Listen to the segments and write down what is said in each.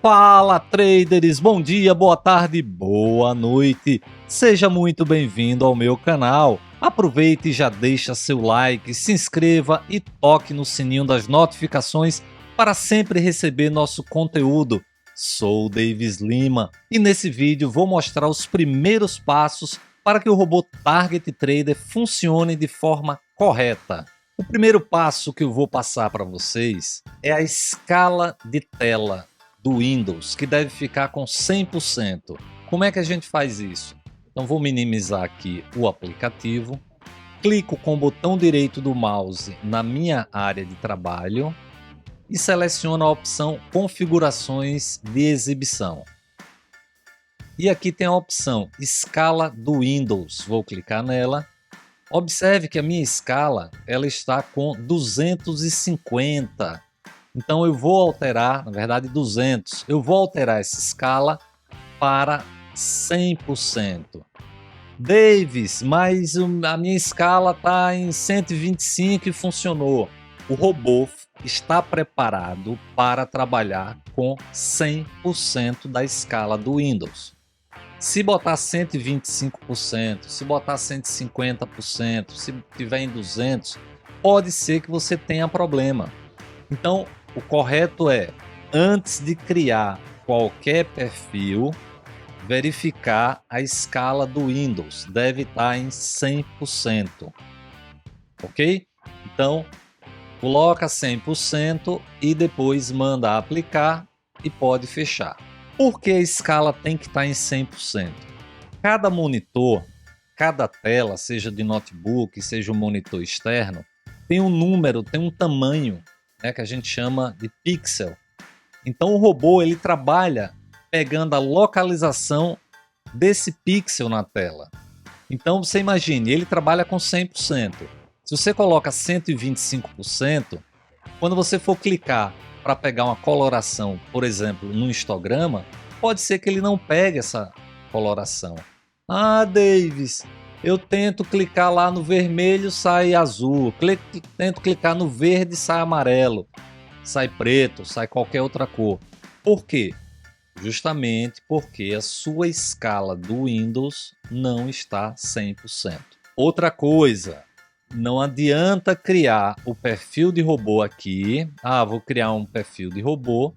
Fala traders, bom dia, boa tarde, boa noite. Seja muito bem-vindo ao meu canal. Aproveite e já deixa seu like, se inscreva e toque no sininho das notificações para sempre receber nosso conteúdo. Sou o Davis Lima e nesse vídeo vou mostrar os primeiros passos para que o robô Target Trader funcione de forma correta. O primeiro passo que eu vou passar para vocês é a escala de tela do Windows, que deve ficar com 100%. Como é que a gente faz isso? Então vou minimizar aqui o aplicativo, clico com o botão direito do mouse na minha área de trabalho e seleciono a opção Configurações de exibição. E aqui tem a opção Escala do Windows, vou clicar nela. Observe que a minha escala ela está com 250. Então eu vou alterar, na verdade 200, eu vou alterar essa escala para 100%. Davis, mas a minha escala está em 125 e funcionou. O robô está preparado para trabalhar com 100% da escala do Windows. Se botar 125%, se botar 150%, se tiver em 200, pode ser que você tenha problema. Então, o correto é, antes de criar qualquer perfil, verificar a escala do Windows, deve estar em 100%, ok? Então, coloca 100% e depois manda aplicar e pode fechar. Por que a escala tem que estar em 100%? Cada monitor, cada tela, seja de notebook, seja um monitor externo, tem um número, tem um tamanho, que a gente chama de pixel. Então o robô ele trabalha pegando a localização desse pixel na tela. Então você imagine, ele trabalha com 100%. Se você coloca 125%, quando você for clicar para pegar uma coloração, por exemplo, no histograma, pode ser que ele não pegue essa coloração. Ah, Davis, eu tento clicar lá no vermelho, sai azul. Tento clicar no verde, sai amarelo. Sai preto, sai qualquer outra cor. Por quê? Justamente porque a sua escala do Windows não está 100%. Outra coisa, não adianta criar o perfil de robô aqui. Ah, vou criar um perfil de robô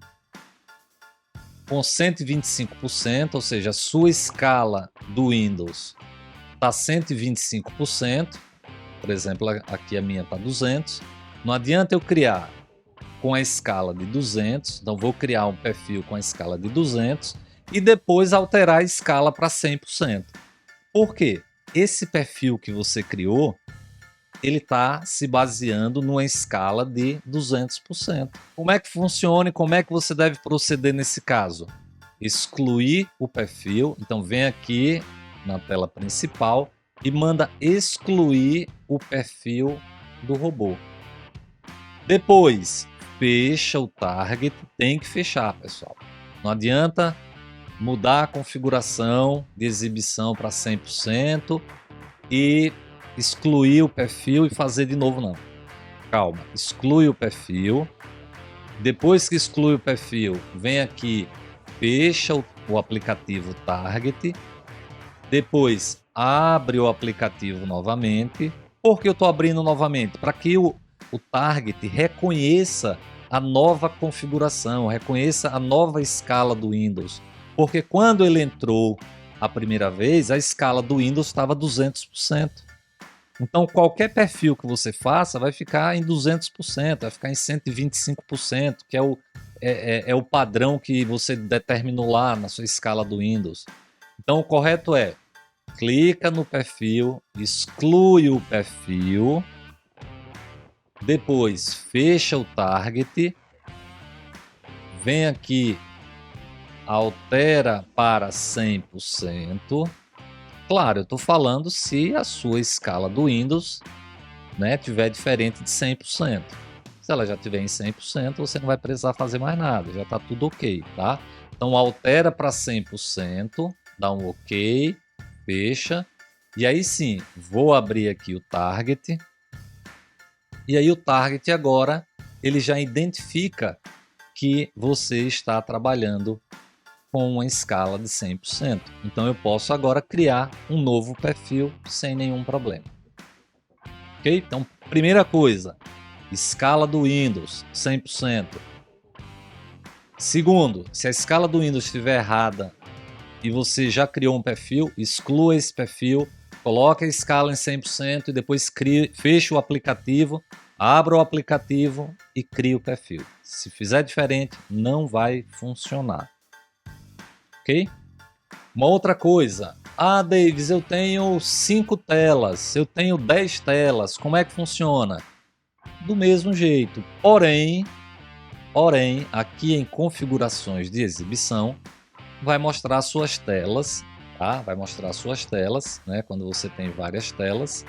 com 125%, ou seja, a sua escala do Windows está 125%, por exemplo, aqui a minha está 200. Não adianta eu criar com a escala de 200, então vou criar um perfil com a escala de 200 e depois alterar a escala para 100%. Por quê? Esse perfil que você criou, ele está se baseando numa escala de 200%. Como é que funciona e como é que você deve proceder nesse caso? Excluir o perfil, então vem aqui na tela principal e manda excluir o perfil do robô. Depois, fecha o target, tem que fechar, pessoal. Não adianta mudar a configuração de exibição para 100% e excluir o perfil e fazer de novo, não. Calma, exclui o perfil. Depois que exclui o perfil, vem aqui, fecha o aplicativo Target. Depois abre o aplicativo novamente. Por que eu estou abrindo novamente? Para que o Target reconheça a nova configuração, reconheça a nova escala do Windows. Porque quando ele entrou a primeira vez, a escala do Windows estava 200%. Então qualquer perfil que você faça vai ficar em 200%, vai ficar em 125%, que é o padrão que você determinou lá na sua escala do Windows. Então o correto é, clica no perfil, exclui o perfil, depois fecha o target, vem aqui, altera para 100%. Claro, eu estou falando se a sua escala do Windows tiver diferente de 100%. Se ela já tiver em 100%, você não vai precisar fazer mais nada, já está tudo ok, tá? Então altera para 100%, dá um ok, fecha. E aí sim, vou abrir aqui o target. E aí o target agora, ele já identifica que você está trabalhando com uma escala de 100%. Então eu posso agora criar um novo perfil sem nenhum problema. Ok? Então, primeira coisa, escala do Windows 100%. Segundo, se a escala do Windows estiver errada e você já criou um perfil, exclua esse perfil, coloque a escala em 100% e depois feche o aplicativo, abra o aplicativo e crie o perfil. Se fizer diferente, não vai funcionar. Ok? Uma outra coisa. Davis, eu tenho 5 telas, eu tenho 10 telas, como é que funciona? Do mesmo jeito, porém, aqui em configurações de exibição, vai mostrar suas telas, tá? Vai mostrar suas telas, né? Quando você tem várias telas.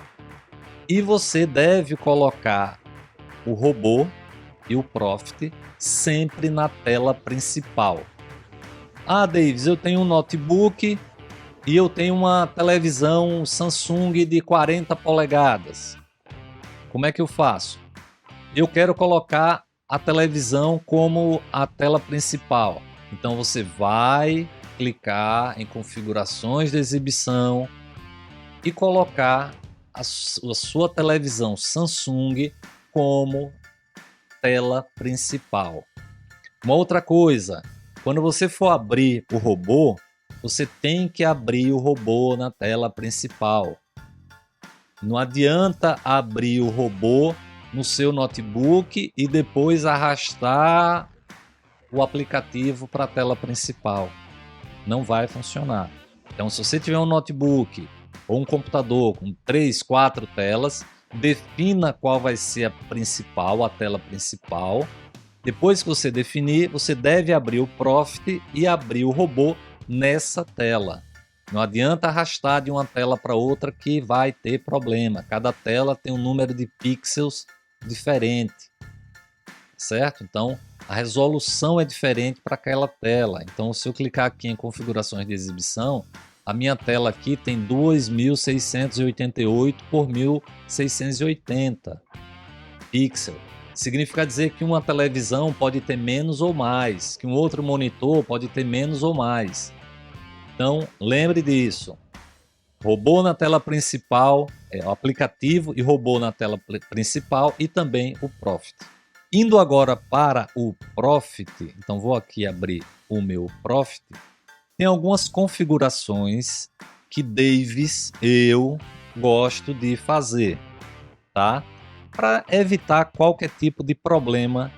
E você deve colocar o robô e o Profit sempre na tela principal. Davis, eu tenho um notebook e eu tenho uma televisão Samsung de 40 polegadas. Como é que eu faço? Eu quero colocar a televisão como a tela principal. Então você vai clicar em configurações de exibição e colocar a sua televisão Samsung como tela principal. Uma outra coisa, quando você for abrir o robô, você tem que abrir o robô na tela principal. Não adianta abrir o robô no seu notebook e depois arrastar o aplicativo para a tela principal. Não vai funcionar. Então, se você tiver um notebook ou um computador com 3, 4 telas, defina qual vai ser a principal, a tela principal. Depois que você definir, você deve abrir o Profit e abrir o robô nessa tela. Não adianta arrastar de uma tela para outra que vai ter problema. Cada tela tem um número de pixels diferente, certo? Então, a resolução é diferente para aquela tela. Então, se eu clicar aqui em configurações de exibição, a minha tela aqui tem 2688 por 1680 pixels. Significa dizer que uma televisão pode ter menos ou mais, que um outro monitor pode ter menos ou mais. Então, lembre disso. Robô na tela principal, o aplicativo e robô na tela principal e também o Profit. Indo agora para o Profit, então vou aqui abrir o meu Profit. Tem algumas configurações que Davis eu gosto de fazer, tá? Para evitar qualquer tipo de problema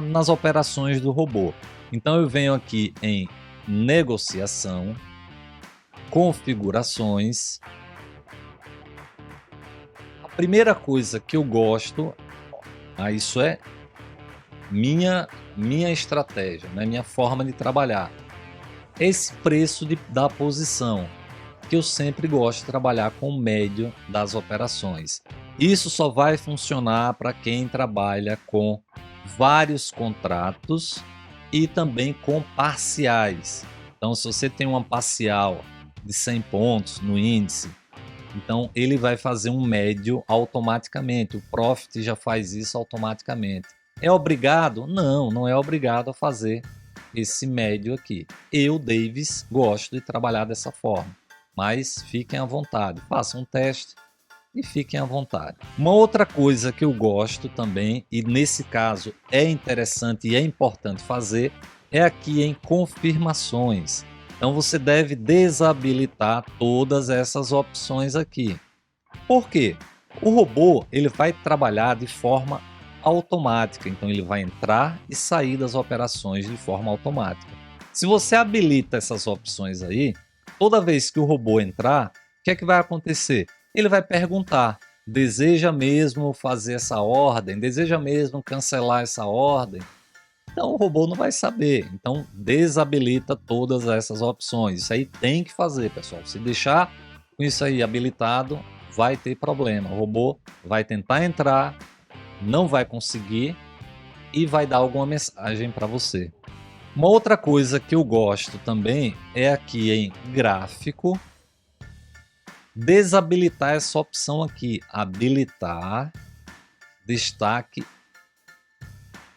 nas operações do robô. Então eu venho aqui em negociação, configurações. A primeira coisa que eu gosto, isso é minha estratégia, né? Minha forma de trabalhar. Esse preço da posição, que eu sempre gosto de trabalhar com o médio das operações. Isso só vai funcionar para quem trabalha com vários contratos e também com parciais. Então, se você tem uma parcial de 100 pontos no índice, então ele vai fazer um médio automaticamente. O Profit já faz isso automaticamente. É obrigado? Não, não é obrigado a fazer esse médio aqui. Eu, Davis, gosto de trabalhar dessa forma, mas fiquem à vontade, façam um teste e fiquem à vontade. Uma outra coisa que eu gosto também, e nesse caso é interessante e é importante fazer, é aqui em confirmações. Então você deve desabilitar todas essas opções aqui. Por quê? O robô ele vai trabalhar de forma automática, então ele vai entrar e sair das operações de forma automática. Se você habilita essas opções aí, toda vez que o robô entrar, o que é que vai acontecer? Ele vai perguntar: deseja mesmo fazer essa ordem? Deseja mesmo cancelar essa ordem? Então o robô não vai saber. Então desabilita todas essas opções. Isso aí tem que fazer, pessoal. Se deixar com isso aí habilitado, vai ter problema. O robô vai tentar entrar, não vai conseguir e vai dar alguma mensagem para você. Uma outra coisa que eu gosto também é aqui em gráfico, desabilitar essa opção aqui, habilitar, destaque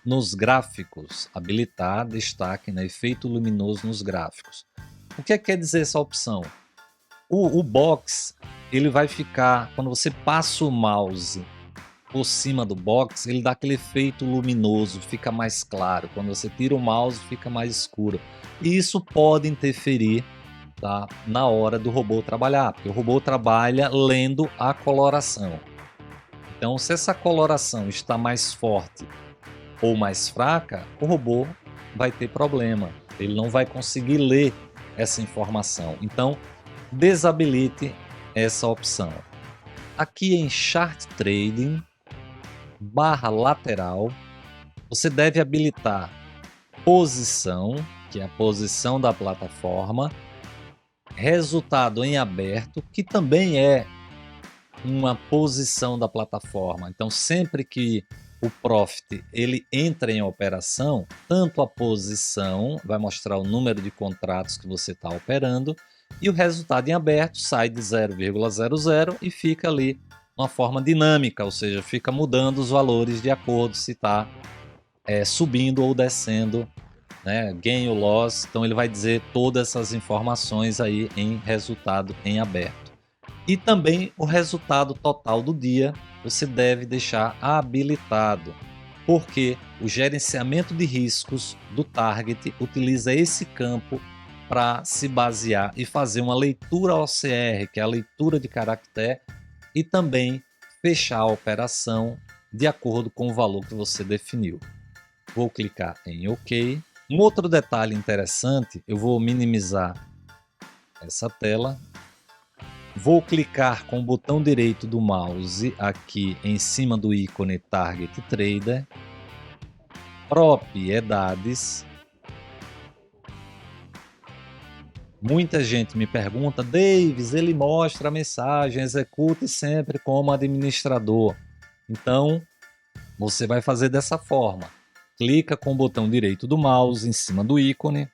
nos gráficos, habilitar destaque, né, efeito luminoso nos gráficos. O que quer dizer essa opção? O box, ele vai ficar, quando você passa o mouse por cima do box, ele dá aquele efeito luminoso, fica mais claro. Quando você tira o mouse, fica mais escuro. E isso pode interferir, tá, na hora do robô trabalhar, porque o robô trabalha lendo a coloração. Então, se essa coloração está mais forte ou mais fraca, o robô vai ter problema. Ele não vai conseguir ler essa informação. Então, desabilite essa opção. Aqui em Chart Trading, /lateral, você deve habilitar posição, que é a posição da plataforma, resultado em aberto, que também é uma posição da plataforma. Então, sempre que o Profit ele entra em operação, tanto a posição vai mostrar o número de contratos que você está operando, e o resultado em aberto sai de 0,00 e fica ali uma forma dinâmica, ou seja, fica mudando os valores de acordo se está subindo ou descendo, né, gain ou loss. Então ele vai dizer todas essas informações aí em resultado em aberto. E também o resultado total do dia você deve deixar habilitado, porque o gerenciamento de riscos do target utiliza esse campo para se basear e fazer uma leitura OCR, que é a leitura de caractere, e também fechar a operação de acordo com o valor que você definiu. Vou clicar em OK. Um outro detalhe interessante, eu vou minimizar essa tela. Vou clicar com o botão direito do mouse aqui em cima do ícone Target Trader, propriedades. Muita gente me pergunta, Davis, ele mostra a mensagem, execute sempre como administrador. Então, você vai fazer dessa forma. Clica com o botão direito do mouse em cima do ícone,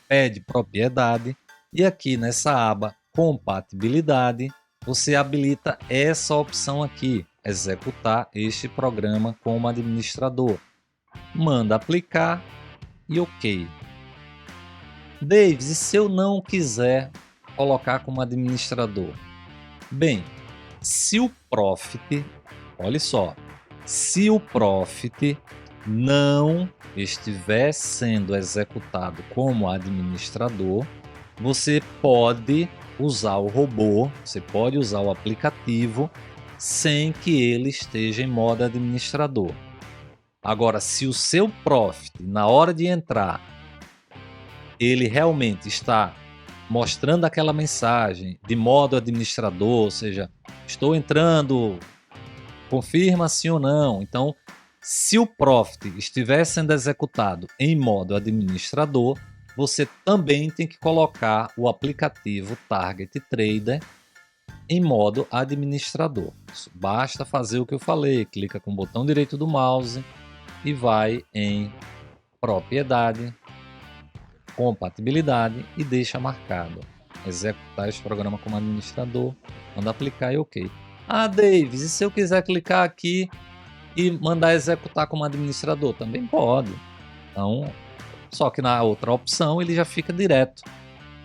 pede propriedade e aqui nessa aba compatibilidade, você habilita essa opção aqui, executar este programa como administrador. Manda aplicar e OK. Davis, e se eu não quiser colocar como administrador? Bem, se o Profit, olha só, se o Profit não estiver sendo executado como administrador, você pode usar o robô, você pode usar o aplicativo sem que ele esteja em modo administrador. Agora, se o seu Profit, na hora de entrar, ele realmente está mostrando aquela mensagem de modo administrador, ou seja, estou entrando, confirma sim ou não. Então, se o Profit estiver sendo executado em modo administrador, você também tem que colocar o aplicativo Target Trader em modo administrador. Basta fazer o que eu falei, clica com o botão direito do mouse e vai em propriedade, compatibilidade e deixa marcado executar este programa como administrador, manda aplicar e OK. Ah, Davis, e se eu quiser clicar aqui e mandar executar como administrador? Também pode. Então, só que na outra opção ele já fica direto.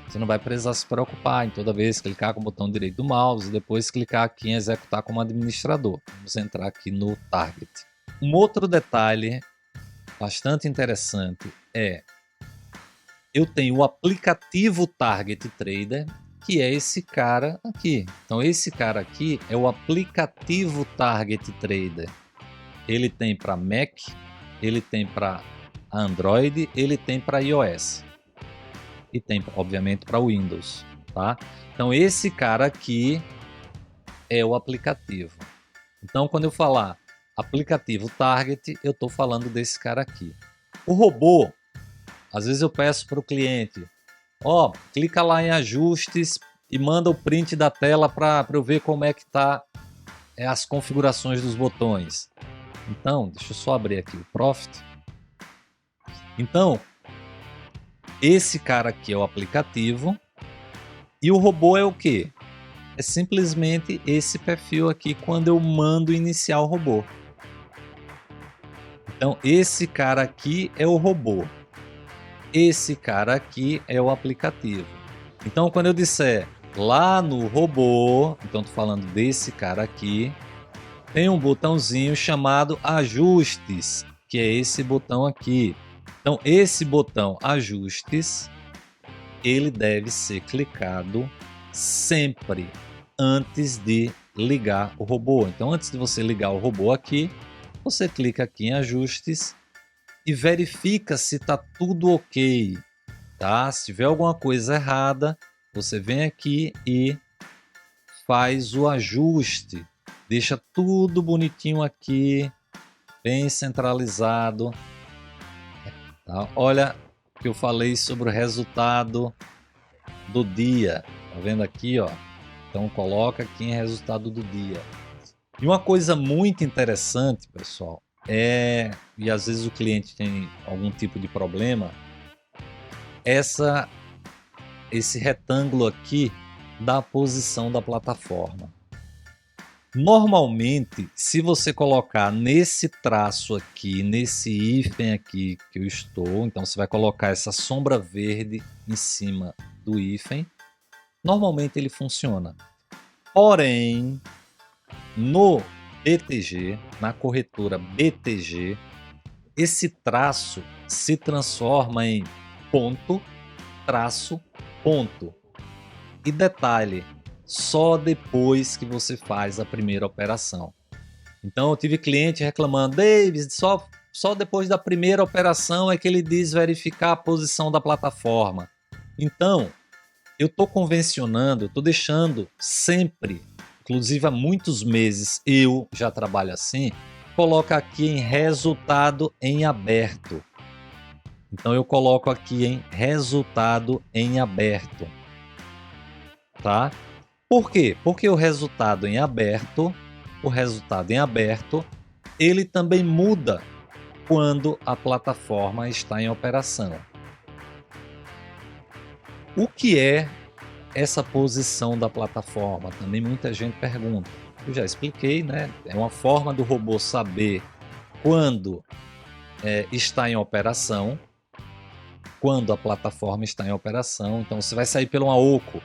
Você não vai precisar se preocupar em toda vez clicar com o botão direito do mouse e depois clicar aqui em executar como administrador. Vamos entrar aqui no Target. Um outro detalhe bastante interessante é eu tenho o aplicativo Target Trader, que é esse cara aqui. Então esse cara aqui é o aplicativo Target Trader. Ele tem para Mac, ele tem para Android, ele tem para iOS e tem obviamente para Windows, tá? Então esse cara aqui é o aplicativo. Então quando eu falar aplicativo Target, eu estou falando desse cara aqui. O robô, às vezes eu peço para o cliente, ó, clica lá em ajustes e manda o print da tela para eu ver como é que tá as configurações dos botões. Então, deixa eu só abrir aqui o Profit. Então, esse cara aqui é o aplicativo e o robô é o quê? É simplesmente esse perfil aqui quando eu mando iniciar o robô. Então, esse cara aqui é o robô. Esse cara aqui é o aplicativo. Então, quando eu disser lá no robô, então estou falando desse cara aqui, tem um botãozinho chamado Ajustes, que é esse botão aqui. Então, esse botão Ajustes, ele deve ser clicado sempre antes de ligar o robô. Então, antes de você ligar o robô aqui, você clica aqui em Ajustes e verifica se está tudo ok, tá? Se tiver alguma coisa errada, você vem aqui e faz o ajuste. Deixa tudo bonitinho aqui, bem centralizado. Tá? Olha que eu falei sobre o resultado do dia. Tá vendo aqui, ó? Então coloca aqui em resultado do dia. E uma coisa muito interessante, pessoal, e às vezes o cliente tem algum tipo de problema, esse retângulo aqui da posição da plataforma. Normalmente, se você colocar nesse traço aqui, nesse hífen aqui que eu estou, então você vai colocar essa sombra verde em cima do hífen, normalmente ele funciona. Porém, no BTG, na corretora BTG, esse traço se transforma em ponto, traço, ponto. E detalhe, só depois que você faz a primeira operação. Então eu tive cliente reclamando, Davis, só depois da primeira operação é que ele diz verificar a posição da plataforma. Então, eu estou convencionando, eu estou deixando sempre, inclusive há muitos meses eu já trabalho assim, coloca aqui em resultado em aberto. Então eu coloco aqui em resultado em aberto. Tá? Por quê? Porque o resultado em aberto, ele também muda quando a plataforma está em operação. O que é essa posição da plataforma? Também muita gente pergunta. Eu já expliquei, né? É uma forma do robô saber quando está em operação, quando a plataforma está em operação. Então você vai sair pelo AOCO.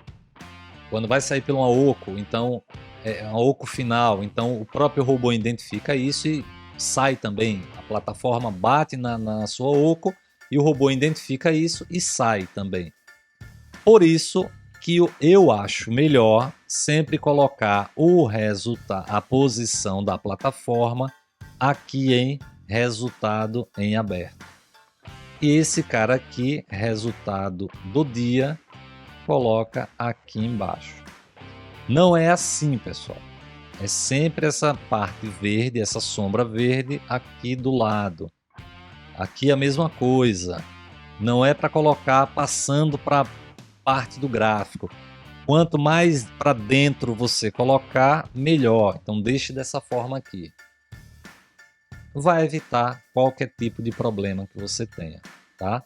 Quando vai sair pelo AOCO, então é um AOCO final, então o próprio robô identifica isso e sai também. A plataforma bate na sua AOCO e o robô identifica isso e sai também. Por isso que eu acho melhor sempre colocar a posição da plataforma aqui em resultado em aberto. E esse cara aqui, resultado do dia, coloca aqui embaixo. Não é assim, pessoal. É sempre essa parte verde, essa sombra verde aqui do lado. Aqui a mesma coisa. Não é para colocar passando para a parte do gráfico. Quanto mais para dentro você colocar, melhor. Então deixe dessa forma aqui. Vai evitar qualquer tipo de problema que você tenha, tá?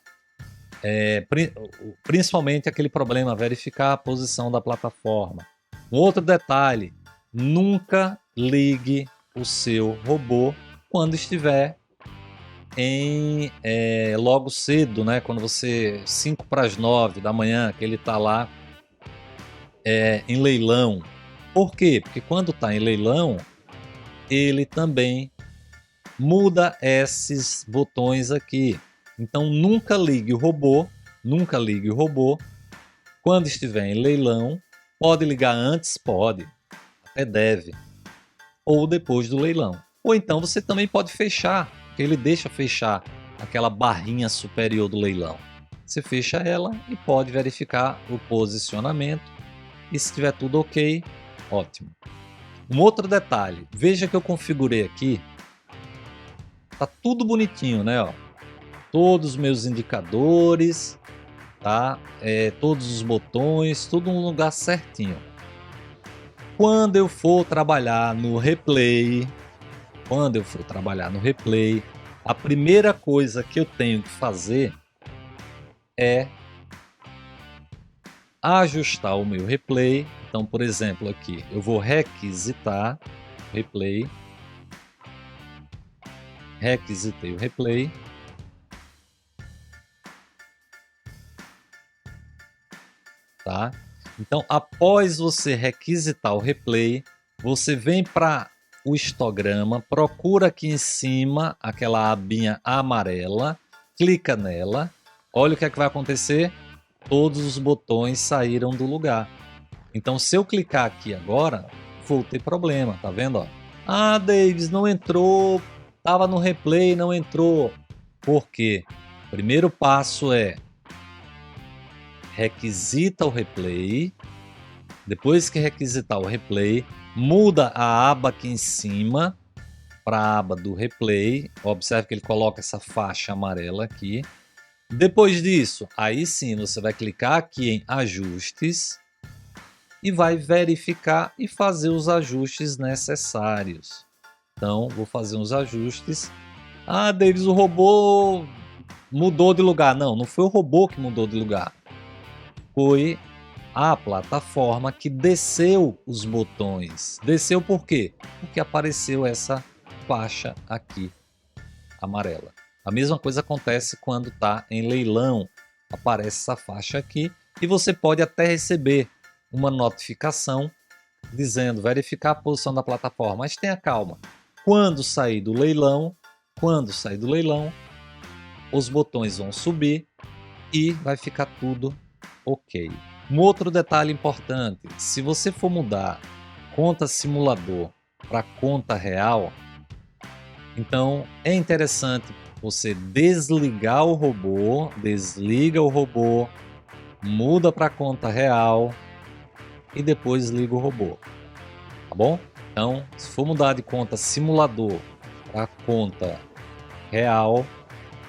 Principalmente aquele problema, verificar a posição da plataforma. Um outro detalhe, nunca ligue o seu robô quando estiver logo cedo, né? Quando você 5 para as 9 da manhã, que ele está lá em leilão. Por quê? Porque quando está em leilão, ele também muda esses botões aqui. Então nunca ligue o robô, quando estiver em leilão. Pode ligar antes? Pode, até deve, ou depois do leilão. Ou então você também pode fechar, porque ele deixa fechar aquela barrinha superior do leilão. Você fecha ela e pode verificar o posicionamento, e se estiver tudo ok, ótimo. Um outro detalhe, veja que eu configurei aqui, tá tudo bonitinho, né? Ó. Todos os meus indicadores, tá? Todos os botões, tudo no lugar certinho. Quando eu for trabalhar no replay, a primeira coisa que eu tenho que fazer é ajustar o meu replay. Então, por exemplo, aqui eu vou requisitar replay. requisitei o replay. Tá? Então, após você requisitar o replay, você vem para o histograma, procura aqui em cima aquela abinha amarela, clica nela, olha o que é que vai acontecer. Todos os botões saíram do lugar. Então, se eu clicar aqui agora, vou ter problema, tá vendo? Ó? Ah, Davis, não entrou, tava no replay, não entrou. Por quê? O primeiro passo é requisita o replay. Depois que requisitar o replay, muda a aba aqui em cima para a aba do replay. Observe que ele coloca essa faixa amarela aqui. Depois disso, aí sim você vai clicar aqui em ajustes e vai verificar e fazer os ajustes necessários. Então, vou fazer uns ajustes. Ah, Davis, o robô mudou de lugar. Não, não foi o robô que mudou de lugar. Foi a plataforma que desceu os botões. Desceu por quê? Porque apareceu essa faixa aqui amarela. A mesma coisa acontece quando está em leilão. Aparece essa faixa aqui e você pode até receber uma notificação dizendo verificar a posição da plataforma. Mas tenha calma. Quando sair do leilão, os botões vão subir e vai ficar tudo ok. Um outro detalhe importante, se você for mudar conta simulador para conta real, então é interessante você desligar o robô, desliga o robô, muda para conta real e depois liga o robô, tá bom? Então, se for mudar de conta simulador para conta real,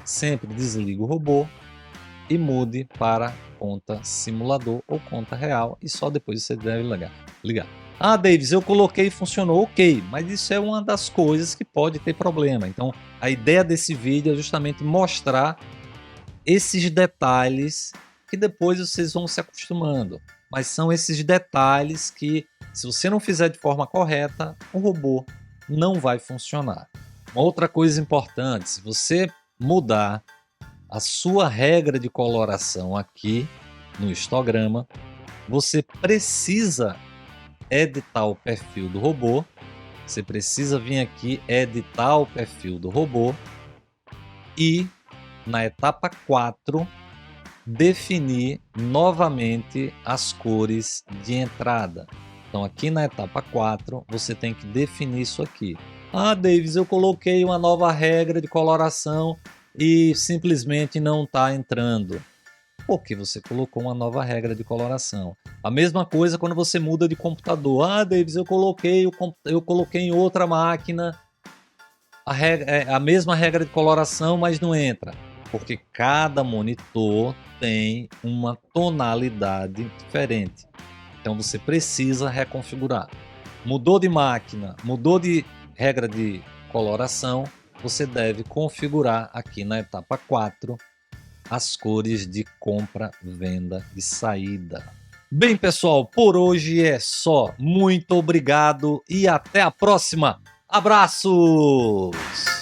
sempre desliga o robô e mude para conta simulador ou conta real e só depois você deve ligar. Ah, Davis, eu coloquei e funcionou, ok, mas isso é uma das coisas que pode ter problema. Então, a ideia desse vídeo é justamente mostrar esses detalhes que depois vocês vão se acostumando. Mas são esses detalhes que, se você não fizer de forma correta, o robô não vai funcionar. Uma outra coisa importante, se você mudar a sua regra de coloração aqui no histograma, você precisa editar o perfil do robô. Você precisa vir aqui editar o perfil do robô e na etapa 4 definir novamente as cores de entrada. Então aqui na etapa 4 você tem que definir isso aqui. Ah, Davis, eu coloquei uma nova regra de coloração e simplesmente não está entrando. Porque você colocou uma nova regra de coloração. A mesma coisa quando você muda de computador. Ah, Davis, eu coloquei em outra máquina a mesma regra de coloração, mas não entra. Porque cada monitor tem uma tonalidade diferente. Então você precisa reconfigurar. Mudou de máquina, mudou de regra de coloração, você deve configurar aqui na etapa 4 as cores de compra, venda e saída. Bem, pessoal, por hoje é só. Muito obrigado e até a próxima. Abraços!